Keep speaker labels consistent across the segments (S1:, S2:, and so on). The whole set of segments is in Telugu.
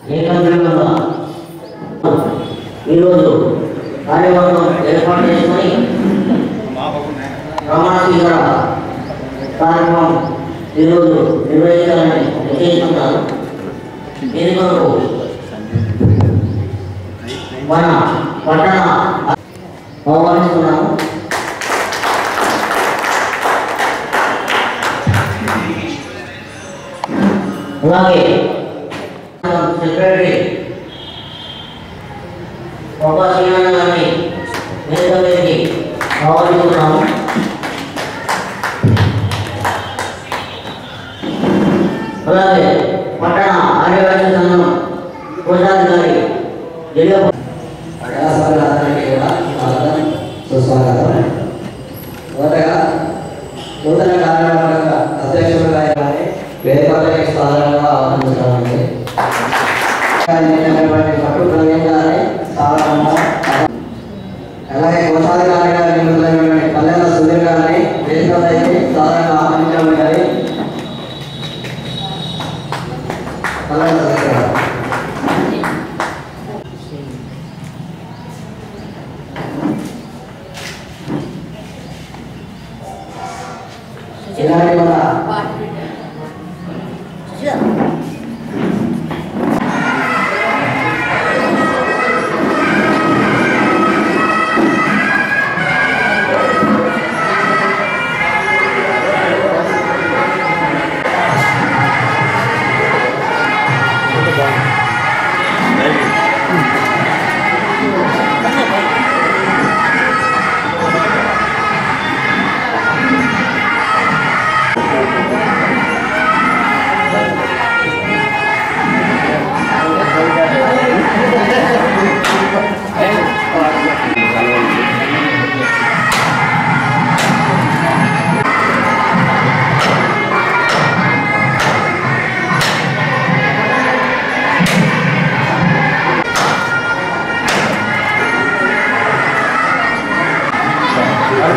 S1: ఏకాగ్రంగా ఈరోజు కార్యవర్గం ఏర్పాటు చేసుకొని ప్రమాణ స్వీకార కార్యక్రమం ఈరోజు నిర్వహించాలని నిశ్చయిస్తున్నారు. దీని కొరకు మన పట్టణ ఆహ్వానిస్తున్నాము. అలాగే సెక్రటరీ బాబా శ్రీనారాయణ గారిని వేదికపైకి ఆహ్వానిస్తున్నాము. అలాగే పట్టణ ఆర్యవైశ్య సంఘం కోశాధికారి జిల్లా
S2: సుస్వాగతం. మొదటగా నూతన కార్యవర్గ అధ్యక్షులుగా వేదికపై సాధారణంగా ఆహ్వానించడానికి పట్టు ప్రవీణ్ గారి సాధారణంగా, అలాగే కోశాధికారిగా నియమితులైనటువంటి పల్లెల సుధీర్ గారిని వేదికపైకి సాధారణంగా ఆహ్వానించడం గారి పల్లెల సుధీర్ గారు. ఇలాంటి మన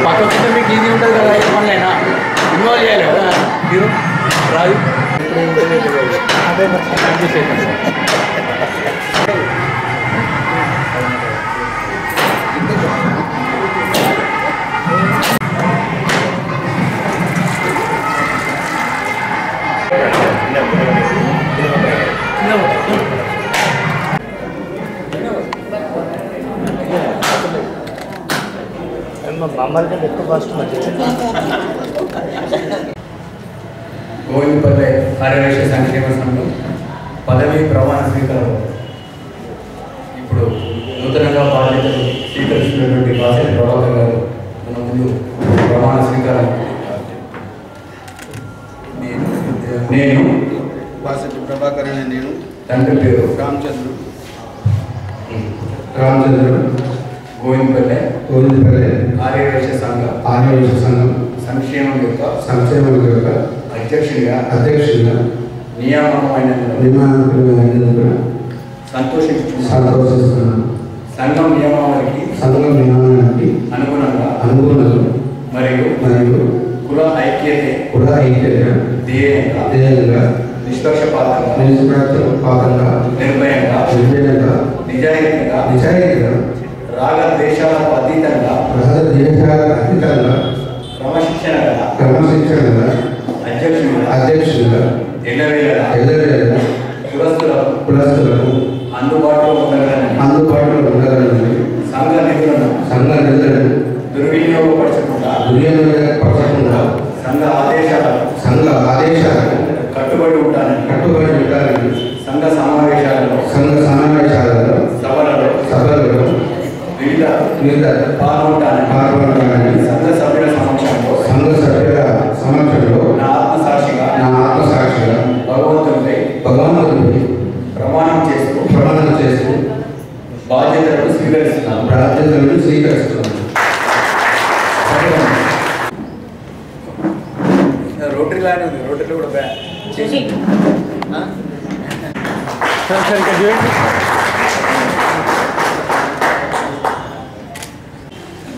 S3: పక్కన మీకు ఈజీ ఉంటుంది కదా, ఏమన్నా ఇన్వాల్వ్ చేయాలి కదా మీరు రాజు. అదే
S4: గోవిందపల్లె ఆర్యవైశ్య సంక్షేమ సంఘం పదవి ప్రమాణ స్వీకారం ఇప్పుడు నూతనంగా బాధ్యతలు స్వీకరిస్తున్నటువంటి బాధ్యత ప్రభాకర్ గారు మన ముందు ప్రమాణ స్వీకారం. నేను
S5: బాసెట్టి ప్రభాకర్ అనే నేను,
S4: తండ్రి పేరు
S5: రామచంద్రుడు
S4: గోవిందపల్లె ఆర్యవైశ్య సంఘం సంక్షేమం యొక్క అధ్యక్షుడిగా నియామకమైనందుకు సంతోషిస్తున్నాను. సంఘం నియమావళికి అనుగుణంగా మరియు కుల ఐక్యత ధ్యేయంగా నిష్పక్షపాతంగా నిర్భయంగా నిజాయితీగా రాగ ద్వేషాలకు అతీతంగా క్రమశిక్షణగా అధ్యక్షుడిగా ఎల్లవేళలా కులస్తులకు అందుబాటులో ఉండగలని సంఘ నిధులను దుర్వినియోగపరచకుండా సంఘ ఆదేశాలకు కట్టుబడి ఉంటానని సంఘ సమావేశాలలో సభలలో వివిధ పాల్గొంటానని సంఘ సభ్యుల సమక్షంలో నా ఆత్మసాక్షిగా భగవంతునిపై ప్రమాణం చేస్తూ బాధ్యతలను స్వీకరిస్తున్నాను. రోటరీ లానే ఉంది, రోటరీలో కూడా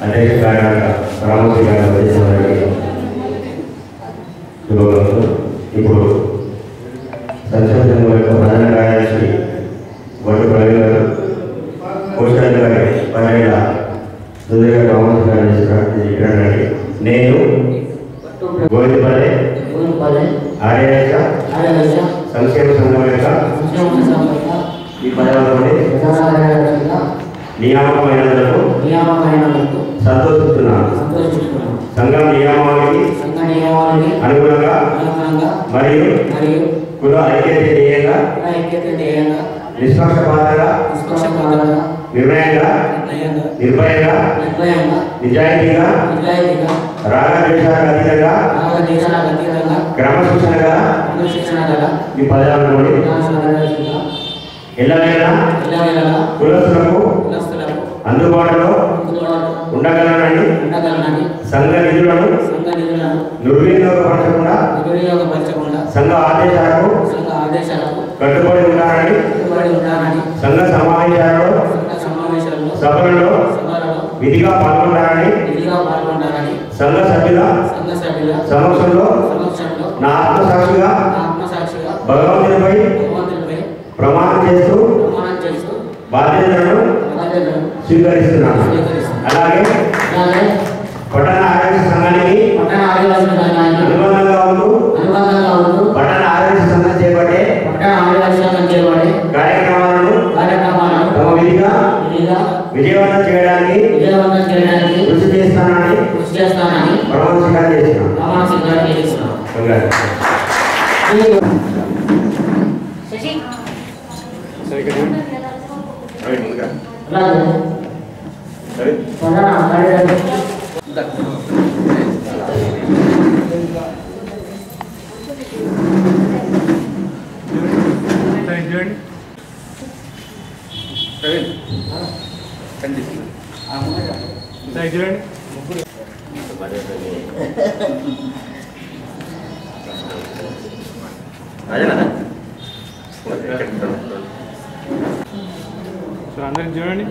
S6: అంటే రామోజీ గారి ఇప్పుడు సంక్షేమ యొక్క ప్రధాన కార్యదర్శి ప్రచారం చేస్తున్నాను. నేను గోవిందపల్లి ఆర్యవేశ సంక్షేమ సంఘం యొక్క ఈ పదవులలోని నియామకమైనందుకు సంతోషిస్తున్నాను. సంఘం నియమావళికి అనుగుణంగా మరియు కుల ఐక్యత ధ్యేయంగా నిష్పక్షపాతంగా నిర్భయంగా నిజాయితీగా రాగద్వేషాలకు అతీతంగా క్రమశిక్షణ గల ఈ పదవులలోని ఎల్లవేళ కులస్తులకు అందుబాటులో ఉండగలనని సంఘ నిధులను దుర్వినియోగపరచకుండా సంఘ ఆదేశాలకు కట్టుబడి ఉంటానని సంఘ సమావేశాలలో సభలలో విధిగా పాల్గొంటానని సంఘ సభ్యుల సమక్షంలో నా ఆత్మసాక్షిగా భగవంతునిపై ప్రమాణం చేస్తూ బాధ్యతలను స్వీకరిస్తున్నాను. అలాగే పట్టణ ఆరోగ్య సంఘానికి అనుబంధంగా ఉంటూ పట్టణ ఆరోగ్య సంఘం చేపట్టే కార్యక్రమాలను తమ విధిగా విజయవంతం చేయడానికి కృషి చేస్తానని ప్రమాణ స్వీకారం చేస్తున్నాను.
S3: అందరికి చూడండి.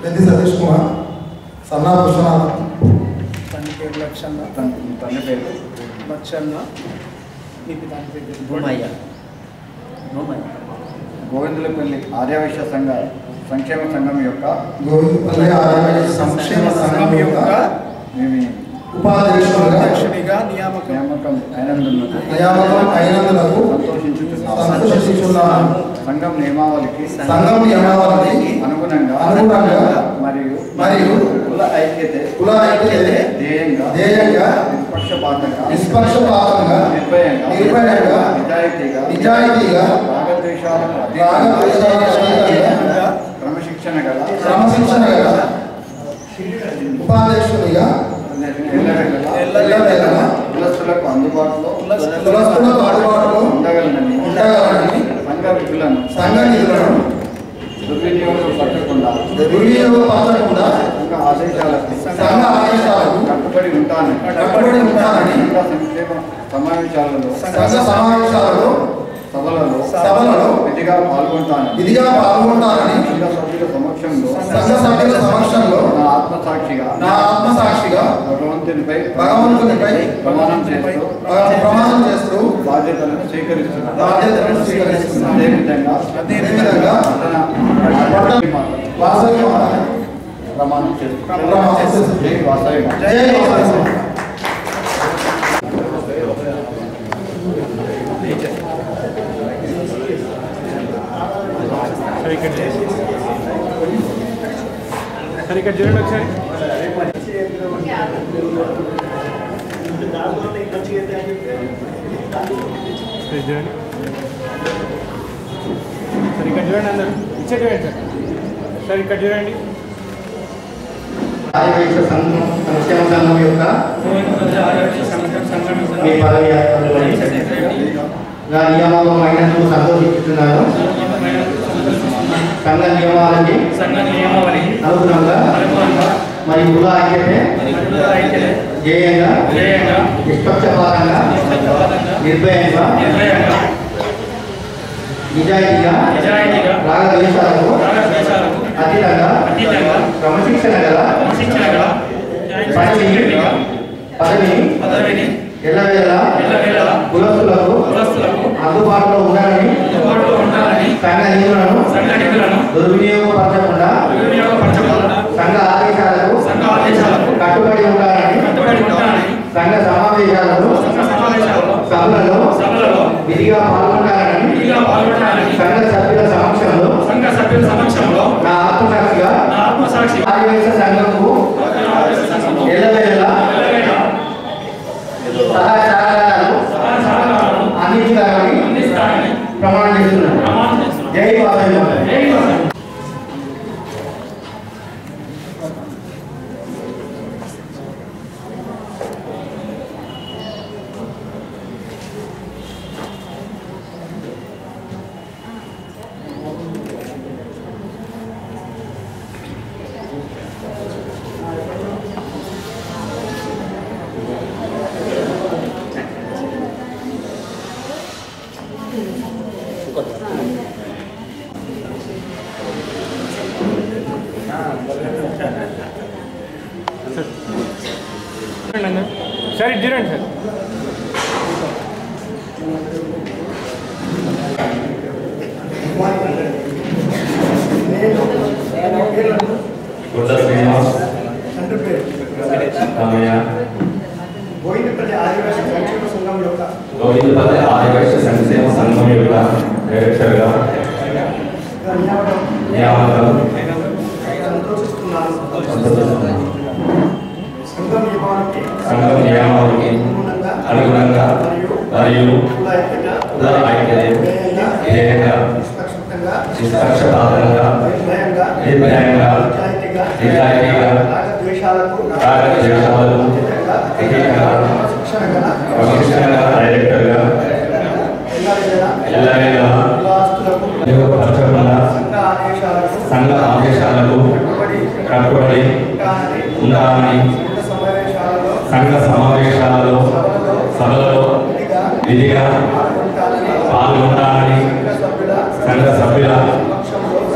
S7: పెద్ది సతీష్ కుమార్, సన్నా పుష్పనాథ్,
S5: గోవిందులపల్లి ఆర్యవైశ్య సంక్షేమ సంఘం యొక్క
S7: ఉపాధ్యక్షునిగా
S5: నియామకం అయినందుకు
S7: సంతోషించుచున్నాను.
S5: సంఘం నియమావళికి
S7: అనుగుణంగా
S5: మరియు కుల ఐక్యత ధ్యేయంగా
S7: నిష్పక్షపాతంగా నిర్భయంగా నిజాయితీగా
S5: క్రమశిక్షణ గల
S7: ఉపాధ్యక్షునిగా
S5: కులస్తులకు అందుబాటులో
S7: ఉండగలనని
S5: సంఘ నిధులను దుర్వినియోగపరచకుండా సంఘ ఆదేశాలకు కట్టుబడి ఉంటానని సంక్షేమ సమావేశాలలో సభలలో విధిగా పాల్గొంటానని సంఘ సభ్యుల సమక్షంలో నా ఆత్మసాక్షిగా భగవంతునిపై ప్రమాణం చేస్తూ బాధ్యతలను స్వీకరిస్తున్నాను. అదేవిధంగా ప్రమాణం చేస్తున్నాను. జై వాసవి మాత.
S3: సరే ఇక్కడ చూడండి ఒకసారి. చూడండి సరే ఇక్కడ చూడండి అందరు ఇచ్చేటి సార్. సరే ఇక్కడ చూడండి.
S6: ఆర్యవైశ్య సంక్షేమ సంఘం యొక్క మీ పదవి నియామకం అయినందుకు సంతోషిస్తున్నాను. సంఘ నియమావళికి అనుగుణంగా మరియు కుల ఐక్యతే ధ్యేయంగా నిష్పక్షపాతంగా నిర్భయంగా నిజాయితీగా రాగద్వేషాలకు అతీతంగా క్రమశిక్షణ గల పదవిని ఎల్లవేళ కులస్తులకు అందుబాటులో ఉండాలని సంఘ నిధులను దుర్వినియోగపరచకుండా సంఘ ఆదేశాలకు కట్టుబడి ఉండాలని సంఘ సమావేశాలలో సభలలో విధిగా పాల్గొంటారని సంఘ సభ్యుల సమక్షంలో నా ఆత్మసాక్షిగా ఆదివేశ సంఘంకు ఎల్లవేళ సహాయ సహకారాలు అందించాలని ప్రమాణం చేస్తున్నాను. జై వాసవి మాత.
S3: సరే చూడండి సార్.
S5: గోవిందపల్లి ఆదివాసీ సంక్షేమ సంఘం యొక్క డైరెక్టర్గా నియామకం సంఘం నియమావళికి అనుగుణంగా మరియు ధ్యేయంగా నిష్పక్షపాతంగా నిర్భయంగా నిజాయితీగా రాగద్వేషాలకు అతీతంగా క్రమశిక్షణ డైరెక్టర్గా ఎల్లవేళ ఉపయోగపరచకుండా సంఘ ఆదేశాలకు కట్టుబడి ఉండాలని సంఘ సమావేశాలలో సభలలో విధిగా పాల్గొంటానని సంఘ సభ్యుల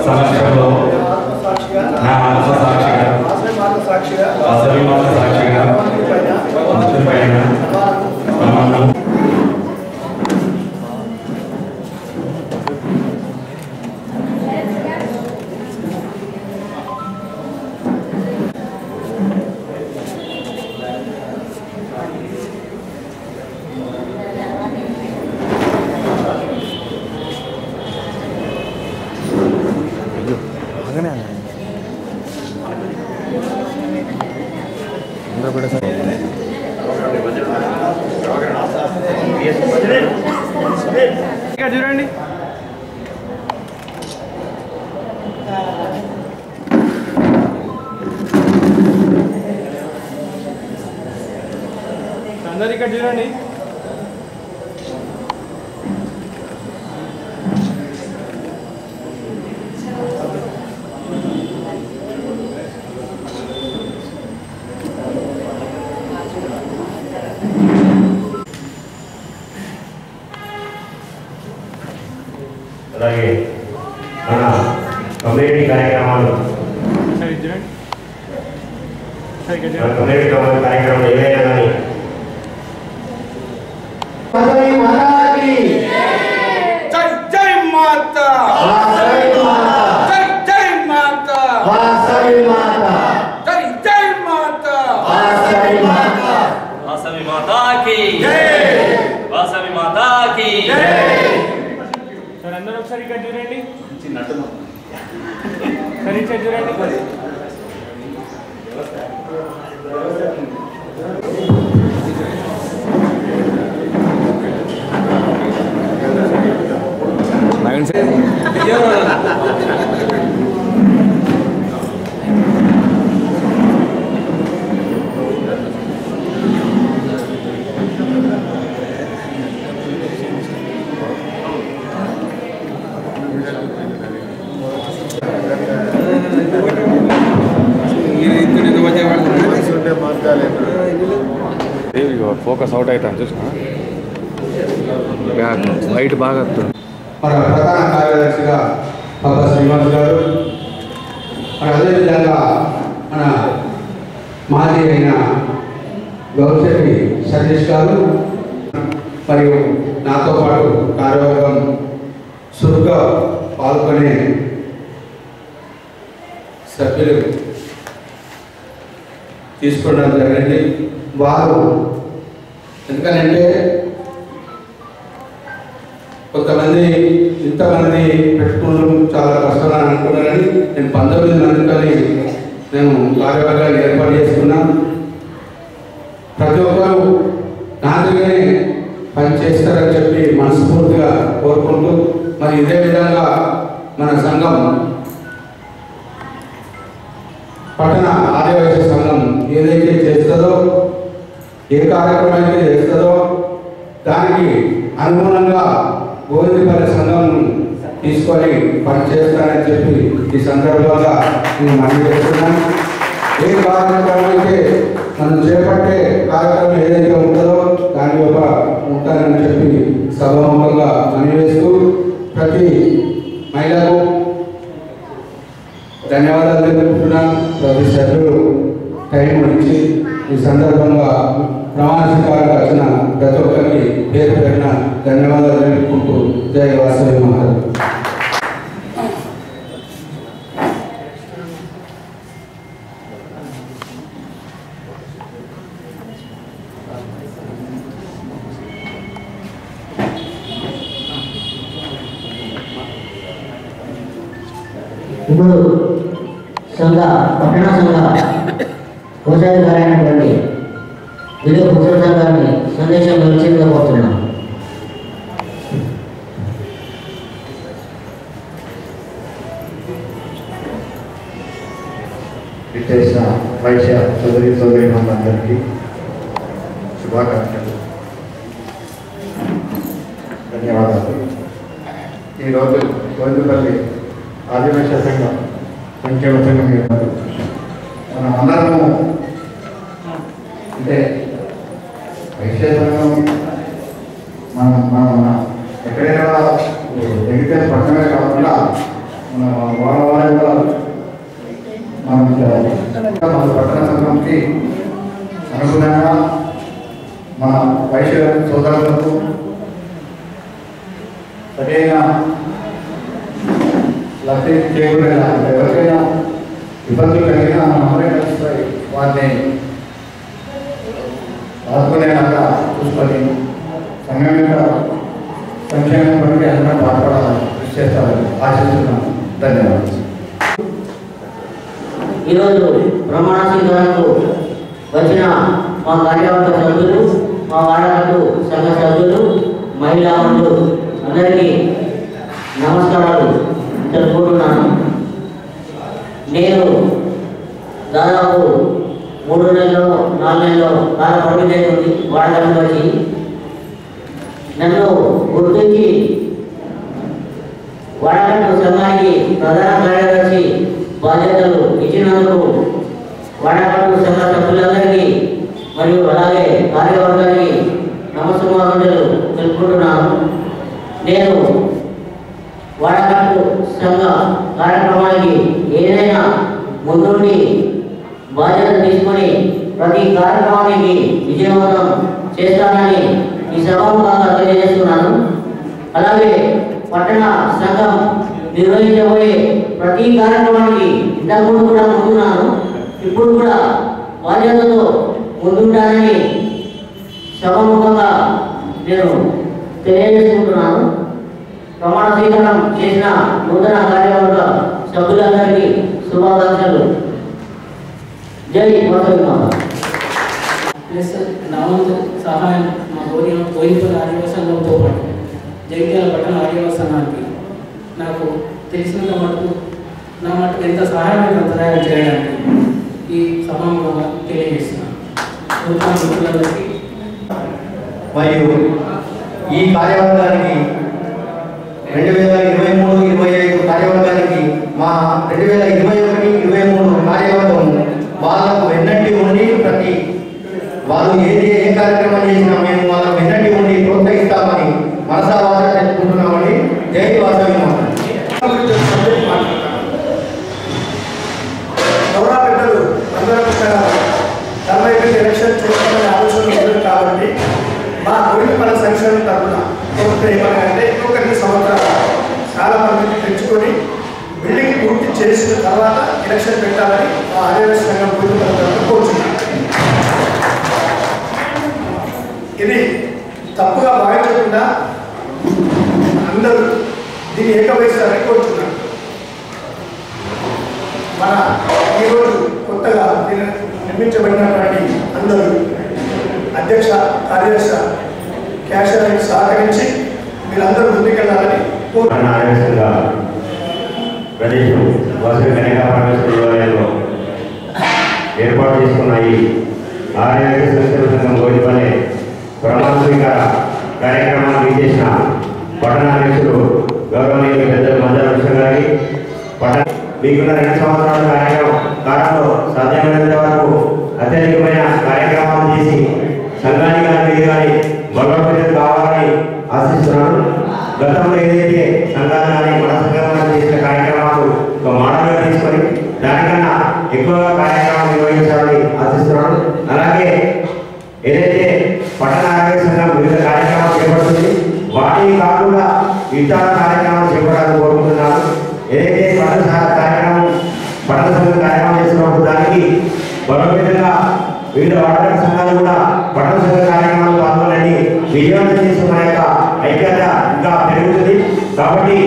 S5: సమక్షంలో నా ఆత్మసాక్షిగా వాసవి మాత సాక్షిగా పైన ప్రమాణం
S3: చూడండి. అందరు ఇక్కడ చూడండి.
S6: అలాగే మన కమ్యూనిటీ కార్యక్రమాలు కమ్యూనిటీ కార్యక్రమాలు ఏవైనా కానీ
S3: సార్ అందరూ ఒకసారి ఇక్కడ చూడండి. సరే ఇక్కడ చూడండి.
S8: Ini itu di tempat yang
S3: ఇక ఫోకస్ అవుట్ అవుతాను చూసిన బ్యాక్ వైట్ బాగా వస్తుంది.
S5: మన ప్రధాన కార్యదర్శిగా బాబా శ్రీనివాస్ గారు, మరి అదేవిధంగా మన మాజీ అయిన గౌరశెట్టి సతీష్ గారు, మరియు నాతో పాటు కార్యవర్గం చురుగ్గా పాల్గొనే సభ్యులు తీసుకోవడం జరిగింది. వారు ఎందుకనంటే కొంతమంది ఇంతమంది పెట్టుకోవడం చాలా కష్టం అని అనుకున్నారని నేను 19 మందితోని నేను కార్యవర్గాన్ని ఏర్పాటు చేసుకున్నాను. ప్రతి ఒక్కరూ నాదిగానే పనిచేస్తారని చెప్పి మనస్ఫూర్తిగా కోరుకుంటూ, మరి ఇదే విధంగా మన సంఘం పట్టణ ఆదివాసీ సంఘం ఏదైతే చేస్తుందో, ఏ కార్యక్రమం అయితే చేస్తుందో దానికి అనుగుణంగా గోవిందపల్లి సంఘం తీసుకొని పనిచేస్తానని చెప్పి ఈ సందర్భంగా నేను మనవి చేస్తున్నాను. ఏ కార్యక్రమం అయితే మనం చేపట్టే కార్యక్రమం ఏదైతే ఉంటుందో దాని యొక్క ఉంటానని చెప్పి సభాముఖంగా మనవి వేస్తూ, ప్రతి మహిళకు ధన్యవాదాలు తెలుపుతున్నాను. ప్రతి సభ్యులు టైం ఇచ్చి ఈ సందర్భంగా ప్రమాణ స్వీకారానికి వచ్చిన ప్రతి ఒక్కరికి పేరు పేరున ధన్యవాదాలు తెలుపుకుంటూ జై వాసవి మాత.
S1: ఇప్పుడు పట్టణ సంఘ కోశాధికారైనటువంటి విలువ పురుషోత్తం గారిని సందేశం వచ్చిందిగా పోతున్నాం.
S6: విశేష వైశ్య సోదరి మనందరికీ శుభాకాంక్షలు, ధన్యవాదాలు. ఈరోజు గోవిందపల్లి ఆదివాసీ సంఘ సంక్షేమ సంఘం ఏర్పాటు మనం అందరము అంటే వైశ్య సంఘం మన ఎక్కడైనా ఎగితే పట్టణమే కాకుండా మన వాడవాళ్ళ మన పట్టణ సంఘంకి అనుగుణంగా మన వైశ్య సోదరులకు సరైన లబ్ధి చేకూరేలా, ఎవరికైనా ఇబ్బందులు కలిగినా మనమే కలిసిపోయి వారిని ఆదుకునేలాగా చూసుకొని సంఘం యొక్క సంక్షేమం బట్టి అందరం పాల్పడాలని కృషి చేస్తారని ఆశిస్తున్నాను. ధన్యవాదాలు.
S1: ఈరోజు ప్రమాణ స్వీకారంకు వచ్చిన మా కార్యవర్గ సభ్యులు, మా వాడవాళ్ళు సంఘ సభ్యులు, మహిళా మండలు అందరికీ నమస్కారాలు తెలుపుకుంటున్నాను. నేను దాదాపు 3 నెలలు 4 నెలలు కాల పరిమితి అవుతుంది వాడడానికి వచ్చి. నన్ను గుర్తించి వాడగట్టు సంఘానికి ప్రధాన కార్యదర్శి బాధ్యతలు ఇచ్చినందుకు వాడగట్టు సంఘ సభ్యులందరికీ మరియు అలాగే కార్యవర్గానికి నమస్కారాలు తెలుపుకుంటున్నాను. నేను వాడగట్టు సంఘ కార్యక్రమానికి ఏదైనా ముందుండి బాధ్యత తీసుకొని ప్రతి కార్యక్రమానికి విజయవంతం చేస్తానని ఈ సభాముఖంగా తెలియజేస్తున్నాను. అలాగే పట్టణ సంఘం నిర్వహించబోయే ప్రతి కార్యక్రమానికి ఇంతకుముందు కూడా ముందున్నాను, ఇప్పుడు కూడా బాధ్యతతో ముందుంటానని సభాముఖంగా నేను తెలియజేసుకుంటున్నాను. ప్రమాణ స్వీకారం చేసిన నూతన కార్యవర్గ సభ్యులందరికీ శుభాకాంక్షలు. జై వాసవి మాత.
S8: ప్లస్ నా వంతు సహాయం మా గోవిందపల్లి ఆదివాసీ సంఘంతో పాటు జగిత్యాల పట్టణ ఆదివాసీ సంఘానికి నాకు తెలిసినంత మటుకు నా మటుకు ఎంత సహాయమైన అంతరాయం చేయడానికి ఈ సభాముఖంగా తెలియజేస్తున్నాను. నూతన మిత్రులందరికీ
S6: మరియు ఈ కార్యవర్గానికి 2023-25 కార్యవర్గానికి మా 2021-23 కార్యవర్గం వాళ్ళకు వెన్నట్టి ఉండి ప్రతి వాళ్ళు ఏ కార్యక్రమం మా బోయినపల్లి సంక్షేమం తరఫున ప్రభుత్వం ఏమన్నారంటే ఇంకొక 2 సంవత్సరాలు చాలా మందిని తెచ్చుకొని బిల్డింగ్ పూర్తి చేసిన తర్వాత ఎలక్షన్ పెట్టాలని మా ఆదివాసీ సంఘం బోయినపల్లి తరఫున కోరుచున్నాం. ఇది తప్పుగా భావించకుండా అందరూ దీన్ని ఏకవహిస్తారని కోరుచున్నాం. మన ఈరోజు కొత్తగా నిర్మించబడినటువంటి అందరూ అధ్యక్ష కార్యదర్శి క్యాషియర్కి సహకరించి మీరందరూ ముందుకెళ్ళాలని
S9: ఆవేశంగా ప్రదేశం వాసవి కన్యకా పరమేశ్వర దేవాలయంలో ఏర్పాటు చేసుకున్న ఈ ఆర్యవేశ సంక్షేమ సంఘం బోయినపల్లి ప్రమాణ స్వీకార కార్యక్రమాన్ని చేసిన పట్టణాధ్యక్షుడు గౌరవనీయులు పెద్దలు మంజాల కృష్ణ గారికి మీకున్న 2 సంవత్సరాల కాలంలో సాధ్యమైనంత వరకు అత్యధికమైన కార్యక్రమాలు చేసి సంఘానికి కానీ మీరు కానీ బలోపేతం కావాలని ఆశిస్తున్నాను. గతంలో ఏదైతే సంఘాలు కానీ మన సంఘం చేసిన కార్యక్రమాలు ఒక మోడల్గా తీసుకొని దానికన్నా ఎక్కువగా కార్యక్రమాలు నిర్వహించాలని ఆశిస్తున్నాను. అలాగే ఏదైతే పట్టణ ఆరోగ్య సంఘం వివిధ కార్యక్రమాలు చేపడుతుంది వాటిని కాకుండా ఇతర కార్యక్రమాలు చేపట్టాలని కోరుకుంటున్నాను. ఏదైతే పట్టణ కార్యక్రమం పట్టణ సంఘం కార్యక్రమం చేస్తున్నప్పుడు దానికి బలోపేతంగా వివిధ వాటర్ సంఘాలు కూడా పట్టణ సంఘ కార్యక్రమాలు పాల్గొనని విజయవంతం చేసిన మన యొక్క ఐక్యత ఇంకా పెరుగుతుంది. కాబట్టి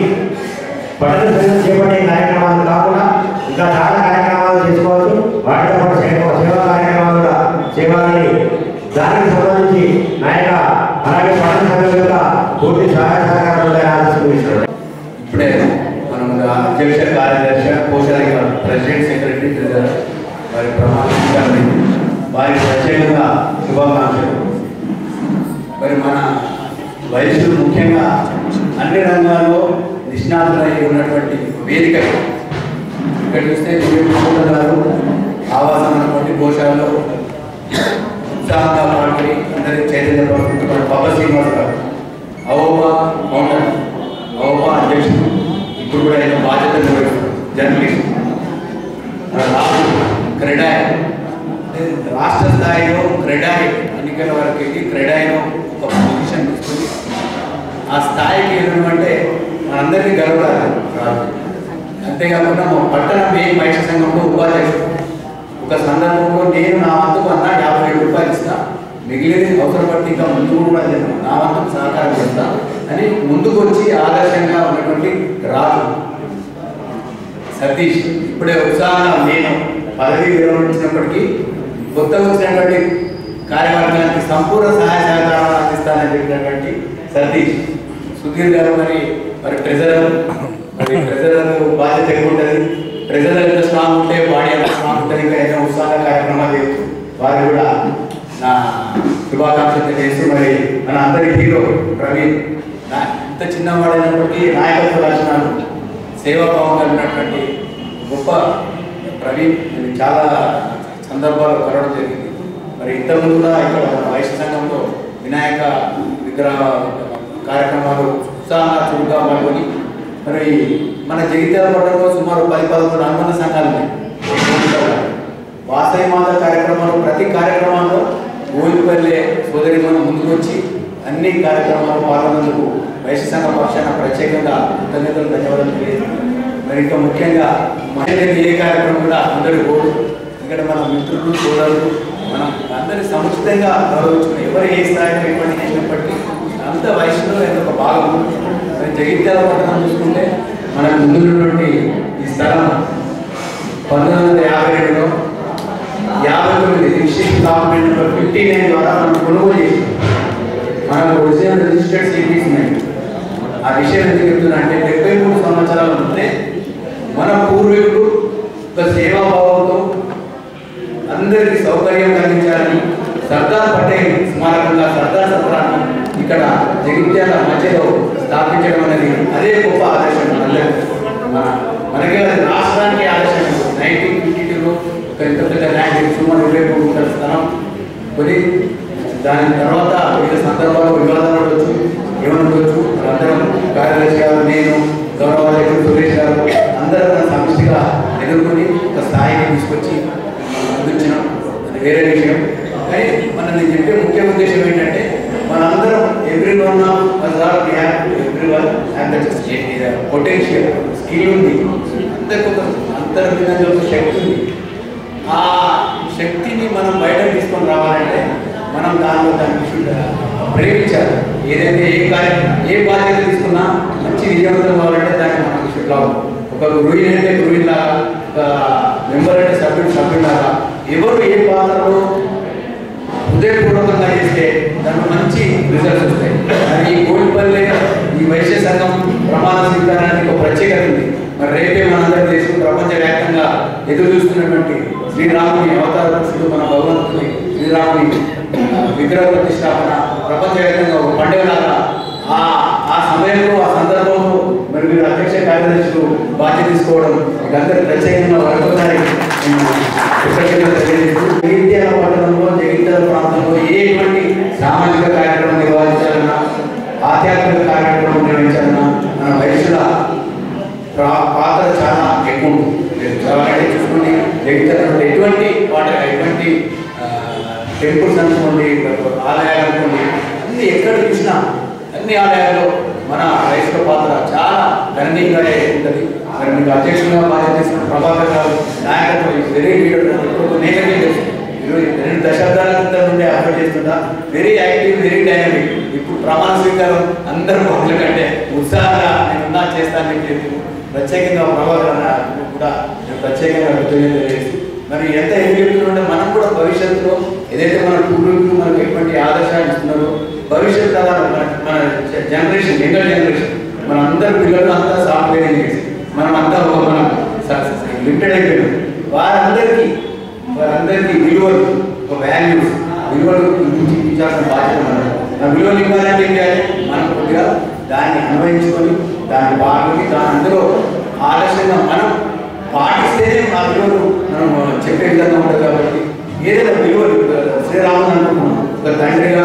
S9: పట్టణ సంఘం చేపట్టే కార్యక్రమాలు కాకుండా ఇంకా చాలా కార్యక్రమాలు చేసుకోవచ్చు. వాటితో పాటు సేవా కార్యక్రమాలు కూడా చేయాలని దానికి సంబంధించి నా యొక్క అలాగే పట్టణ సంఘం యొక్క పూర్తి సహాయ సహకారాలు ఆశిస్తున్నాను.
S4: ఇప్పుడే మనం అధ్యక్ష కార్యదర్శి కోశాధికారి ప్రెసిడెంట్ సెక్రటరీ ట్రెజరర్ వారి ప్రమాణ స్వీకారం వారికి ప్రత్యేకంగా శుభాకాంక్షలు. మరి మన వయస్సులు ముఖ్యంగా అన్ని రంగాల్లో నిష్ణాతులై ఉన్నటువంటి వేదిక ఇక్కడ చూస్తే గారు ఆవాసం అన్నటువంటి కోశాలలో ఉత్సాహంగా పాల్గొని అందరి చైతన్య పబ్బ శ్రీనివాస్ గారు అవోపా కౌంటర్ అవోపా అధ్యక్షుడు ఇప్పుడు కూడా ఆయన బాధ్యత నిర్వహిస్తారు. జర్నలిస్ట్ క్రెడాయ్ రాష్ట్ర స్థాయిలో క్రెడాయ్ ఎన్నికల వరకు వెళ్ళి క్రెడాయ్లో ఒక పొజిషన్ తీసుకొని ఆ స్థాయికి వెళ్ళమంటే మనందరికీ గర్వకారణం. అంతేకాకుండా మా పట్టణ మెయిన్ వైద్య సంఘంలో ఉపాధ్యక్షుడు ఒక సందర్భంలో నేను నా వంతుకు అన్న 57 రూపాయలు ఇస్తా, మిగిలిన అవసరం పట్టి ఇంకా ముందు కూడా నా వంతుకు సహకారం చేస్తా అని ముందుకు వచ్చి ఆదర్శంగా ఉన్నటువంటి రాజు సతీష్ ఇప్పుడే ఉత్సాహంగా నేను పదవి విరమించినప్పటికీ కొత్తగా వచ్చినటువంటి కార్యవర్గానికి సంపూర్ణ సహాయ సహకారాలు అందిస్తానని చెప్పినటువంటి సతీష్ సుధీర్ గారు మరి ట్రెజరర్ బాధ్యత ఎక్కువ ఉంటుంది. ట్రెజరర్ ఎంత స్ట్రాంగ్ ఉంటే బాడీ ఎంత స్ట్రాంగ్ ఉంటుంది. ఇంకా ఏదైనా ఉత్సాహ కార్యక్రమాలు వారు కూడా నా శుభాకాంక్షలు చేసి మరి మన అందరి హీరో ప్రవీణ్ ఇంత చిన్నవాడైనప్పటికీ నాయకత్వ లక్షణాలు సేవాభావం కలిగినటువంటి గొప్ప ప్రవీణ్ చాలా సందర్భాలు కలవడం జరిగింది. మరి ఇంతకుముందు కూడా ఇక్కడ వైశ్య సంఘంలో వినాయక విగ్రహ కార్యక్రమాలు ఉత్సాహంగా చురుగ్గా పాల్గొని మరి మన జగిత్యాల పట్టణంలో సుమారు 10-11 అనుబంధ సంఘాలు ఉన్నాయి. వాసవి మాత కార్యక్రమాలు ప్రతి కార్యక్రమంలో బోయినపల్లి సోదరి మనం ముందుకు వచ్చి అన్ని కార్యక్రమాలు పాల్గొన్నందుకు వైశ్య సంఘ పక్షాన ప్రత్యేకంగా కృతజ్ఞతలు ధన్యవాదాలు తెలియజేస్తున్నాను. మరి ఇంకా ముఖ్యంగా మహిళలు ఏ కార్యక్రమం కూడా అందరూ పోదు. ఇక్కడ మన మిత్రులు సోదరులు మనం అందరి సముచితంగా గౌరవించుకుని ఎవరు ఏ స్థాయిలో ఇబ్బంది చేసినప్పటికీ అంత వయసులో ఎంత ఒక భాగం. మరి జగిత్యాల పట్టణం చూసుకుంటే మనకు ముందున్నటువంటి ఈ స్థలం 1952లో 59 రిజిస్ట్రేషన్ డాక్యుమెంట్ 59 ద్వారా మనం కొనుగోలు చేసి మనకు ఒరిజినల్ రిజిస్టర్డ్ సిటీస్ ఉన్నాయి. ఆ విషయం ఎందుకు చెప్తున్నా అంటే 73 సంవత్సరాల ముందే మన పూర్వీకులు ఒక సేవాభావంతో అందరికీ సౌకర్యం కలిగించాలని సర్దార్ పటేల్ స్మారకంగా సర్దార్ సత్రాన్ని ఇక్కడ జగిత్యాల మధ్యలో స్థాపించడం అనేది అదే గొప్ప ఆదర్శం. మనకే రాష్ట్రానికి ఆదర్శం. 1952లో ఒక ఇంత పెద్ద ల్యాండ్ సుమారు 23 గుంటల స్థలం కొని దాని తర్వాత వివిధ సందర్భాల్లో వివాదాలు ఉండొచ్చు, ఏమనుకోవచ్చు. అందరం కార్యదర్శి గారు, నేను, గౌరవాధ్యక్షుడు సురేష్ గారు అందరూ సమిష్టిగా ఎదుర్కొని ఒక స్థాయికి తీసుకొచ్చి అందించడం అది వేరే విషయం. కానీ నేను చెప్పే ముఖ్య ఉద్దేశం ఏంటంటే పొటెన్షియల్ స్కిల్ ఉంది, అందరికి ఒక అంతర్గతంగా ఒక శక్తి ఉంది. ఆ శక్తిని మనం బయటకు తీసుకొని రావాలంటే మనం దాన్ని ప్రేమించాలి. ఏదైతే ఏ బాధ్యత తీసుకున్నా మంచి విజయవంతం కావాలంటే దాన్ని మనం లాభం. ఒక గృహిణి అంటే గృహిణిలాగా, ఒక మెంబర్ అంటే సభ్యులాగా ఎవరు ఏ పాత్రలో హృదయపూర్వకంగా చేస్తే దానికి మంచి రిజల్ట్స్ వస్తాయి. కానీ ఈ కోడిపల్లి ఈ వైశ్య సంఘం ప్రమాణ స్వీకారానికి ఒక ప్రత్యేకత ఉంది. మరి రేపే మనందరూ దేశం ప్రపంచవ్యాప్తంగా ఎదురు చూస్తున్నటువంటి శ్రీరాముని అవతార పురుషుడు మన భగవంతుని శ్రీరాముని విగ్రహ ప్రతిష్టాపన ప్రపంచవ్యాప్తంగా ఒక పండుగలాగా ఆ సమయంలో ఆ సందర్భంలో మరి మీరు అధ్యక్ష కార్యదర్శులు బాధ్యత తీసుకోవడం మీకందరూ ప్రత్యేకంగా మరొకసారి జగిత్యాల పట్టణంలో జగిత్యాల ప్రాంతంలో ఎటువంటి సామాజిక కార్యక్రమం నిర్వహించాలన్నా ఆధ్యాత్మిక కార్యక్రమం నిర్వహించాలన్నా మన వైశ్యుల పాత్ర చాలా ఎక్కువ ఉంటుంది. చూసుకుని జగిత్యాల ఎటువంటి టెంపుల్స్ అనుకోండి, ఆలయాలు అనుకోండి, అన్ని ఎక్కడ చూసినా అన్ని ఆలయాల్లో మన వైశ్యుల పాత్ర చాలా గణనీయంగా ఉంటుంది. మరి మీకు అధ్యక్షులుగా బాధ్యత తీసుకున్న ప్రభాకర్ గారు నాయకత్వం వెరీ లీడర్. నేనే తెలుసు 2 దశాబ్దాల క్రితం నుండి అప్లోడ్ చేస్తుంటా. Very active, very dynamic. ఇప్పుడు ప్రమాణ స్వీకారం అందరూ ఒకళ్ళ కంటే ఉత్సాహంగా నేను చేస్తానని చెప్పి ప్రత్యేకంగా ప్రభాకర్ కూడా నేను ప్రత్యేకంగా తెలియజేసి మరి ఎంత ఏం చెప్తుంటే మనం కూడా భవిష్యత్తులో ఏదైతే మన పూర్వీకులు మనకు ఎటువంటి ఆదర్శాలు ఇస్తున్నారో భవిష్యత్ తరాలు మన జనరేషన్ యంగర్ జనరేషన్ మన అందరి పిల్లలు అంతా సాఫ్ట్వేర్ ఇంజనీర్స్ మనం అంతా మన లిమిటెడ్ అయిపోయినాం. వారందరికీ విలువలు ఒక విలువలు చూపించాల్సిన బాధ్యత మనం. ఆ విలువలు ఇవ్వాలంటే ఏం చేయాలి? మనం కొద్దిగా దాన్ని అన్వయించుకొని దాన్ని బాగుంది దాని అందులో ఆలస్యంగా మనం పాటిస్తేనే ఆ విలువలు మనం చెప్పే విధంగా ఉంటుంది. కాబట్టి ఏదైనా విలువలు శ్రీరాముని అనుకుంటున్నాం, ఒక తండ్రిగా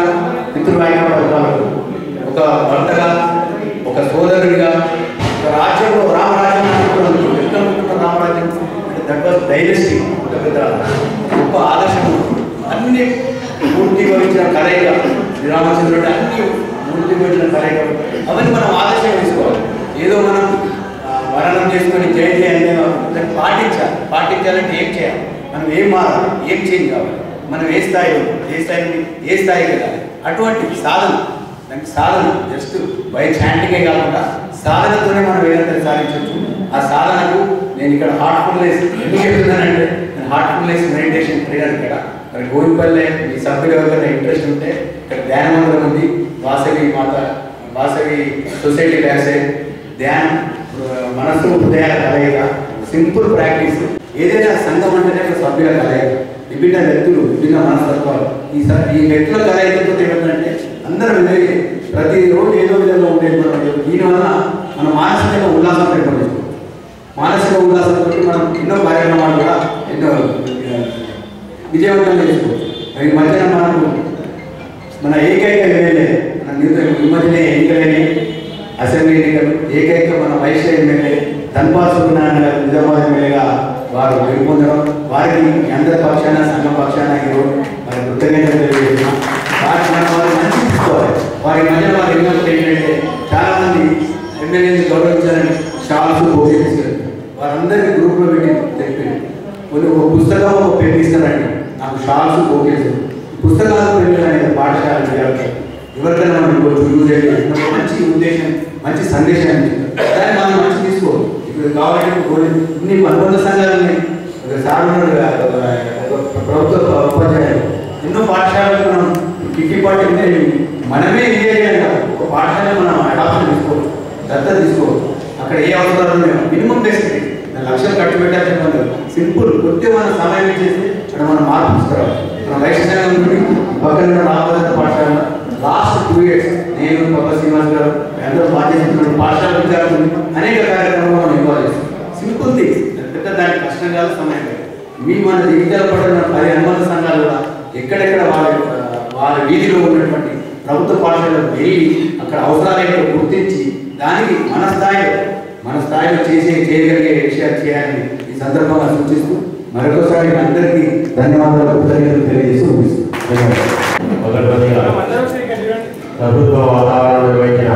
S4: పితృవాయిగా పడతారు, ఒక భర్తగా, ఒక సోదరుడిగా, ఒక రాజ్యంలో రామరాజ్యం అనుకుంటున్న రామరాజ్యం దట్ వాజ్ డైనస్టిక్, గొప్ప ఆదర్శం. అన్ని పూర్తిగా ఇచ్చిన కలయిక శ్రీరామచంద్రుడు అన్ని పూర్తిగా ఇచ్చిన కలయిక అవన్నీ మనం ఆదర్శంగా తీసుకోవాలి. ఏదో మనం మరణం చేసుకొని జయంతి అంటే పాటించాలంటే ఏం చేయాలి? మనం ఏం మారాలి? ఏం చేంజ్ కావాలి? మనం ఏ స్థాయికి వెళ్ళాలి? అటువంటి సాధన, దానికి సాధన జస్ట్ బై చాంటింగే కాకుండా సాధనతోనే మనం ఏదైతే సాధించవచ్చు. ఆ సాధనకు నేను ఇక్కడ హార్ట్ఫుల్నెస్ ఎందుకు చెప్తున్నానంటే నేను హార్ట్ఫుల్నెస్ మెడిటేషన్ ట్రైనర్ ఇక్కడ. మరి గోవింపల్లె మీ సభ్యులు ఎవరికైనా ఇంట్రెస్ట్ ఉంటే ఇక్కడ ధ్యాన మందిరం ఉంది, వాసవి సొసైటీ క్లాసే ధ్యానం, మనసు హృదయాల కలయిక, సింపుల్ ప్రాక్టీస్. ఏదైనా సంఘం అంటేనే సభ్యుల కలయిక, విభిన్న వ్యక్తులు, విభిన్న మనస్తత్వాలు. ఈ వ్యక్తుల కలయికతో ఏమిటంటే అందరం ప్రతిరోజు ఏదో విధంగా ఉండేది. దీనివల్ల మన మానసికంగా ఉల్లాసం పెట్టుకోవచ్చు. మానసిక ఉల్లాసంతో మనం ఎన్నో కార్యక్రమాలు కూడా ఎన్నో విజయవంతంగా చేసుకోవచ్చు. ఈ మధ్యన మన ఏకైక ఎమ్మెల్యే ఈ మధ్యనే ఎన్నికలని అసెంబ్లీ ఎన్నికలు ఏకైక మన వైశ్య ఎమ్మెల్యే ధన్పాల్ సూర్యనారాయణ గారు నిజామాబాద్ ఎమ్మెల్యేగా వారు గెలుపొందడం, వారికి అందరి పక్షాన సంఘం పక్షాన ఈరోజు మరి కృతజ్ఞతలు తెలియజేస్తున్నాం. వారు మంచి తీసుకోవాలి. వారి మధ్య వారు ఎన్నో ఏంటంటే చాలామంది ఎమ్మెల్యేని గౌరవించాలని షాల్స్ పోగేస్తారు. వారందరికీ గ్రూప్లో పెట్టి చెప్పారు. కొన్ని ఒక పుస్తకం ఒక పెళ్లి ఇస్తారండి, నాకు షాల్స్ పోగేస్తారు. పుస్తకాలు పెళ్లి అనేది పాఠశాల ఎవరికైనా మనం యూజ్ అయ్యే మంచి ఉద్దేశం, మంచి సందేశాన్ని దాన్ని మనం మంచి తీసుకోవాలి. ఇప్పుడు కావాలంటే ఇన్ని అనుబంధ సంఘాలు ఉన్నాయి. ప్రభుత్వ ఉపాధ్యాయులు ఎన్నో పాఠశాలలు మనం కిట్టి పార్టీ ఉంటే మనమే ఇదేగా ఒక పాఠశాల మనం అడాప్షన్ తీసుకోవచ్చు, దత్తత తీసుకోవచ్చు. అక్కడ ఏ అవసరాలు ఉన్నాయో మినిమం బేసిక్ లక్షలు ఖర్చు పెట్టాలి చెప్పండి. సింపుల్ కొద్దిగా మన సమయం ఇచ్చేసి అక్కడ మనం మార్పు తీసుకురావాలి. మన వైశ్య సంఘం నుండి పక్కన రామభద్ర పాఠశాల లాస్ట్ 2 years నేను పక్క శ్రీనివాస్ గారు అందరూ బాధ్యత పాఠశాల విద్యార్థులు అనేక కార్యక్రమాలు మనం ఇన్వాల్వ్ చేస్తాం. సింపుల్ థింగ్స్, పెద్ద దానికి కష్టం కాదు, సమయం కాదు. మన దిగుదల పడిన 10 అనుబంధ సంఘాలు కూడా ఎక్కడెక్కడ వారి వీధిలో ఉన్నటువంటి ప్రభుత్వ పాఠశాలకు వెళ్ళి అక్కడ అవసరాలు గుర్తించి దానికి మన స్థాయిలో చేయగలిగే విషయాలు చేయాలని ఈ సందర్భంగా సూచిస్తూ మరొకసారి అందరికీ ధన్యవాదాలు కృతజ్ఞతలు తెలియజేస్తూ ముగిస్తున్నాను.
S9: ప్రభుత్వ వాతావరణం నిర్వహించిన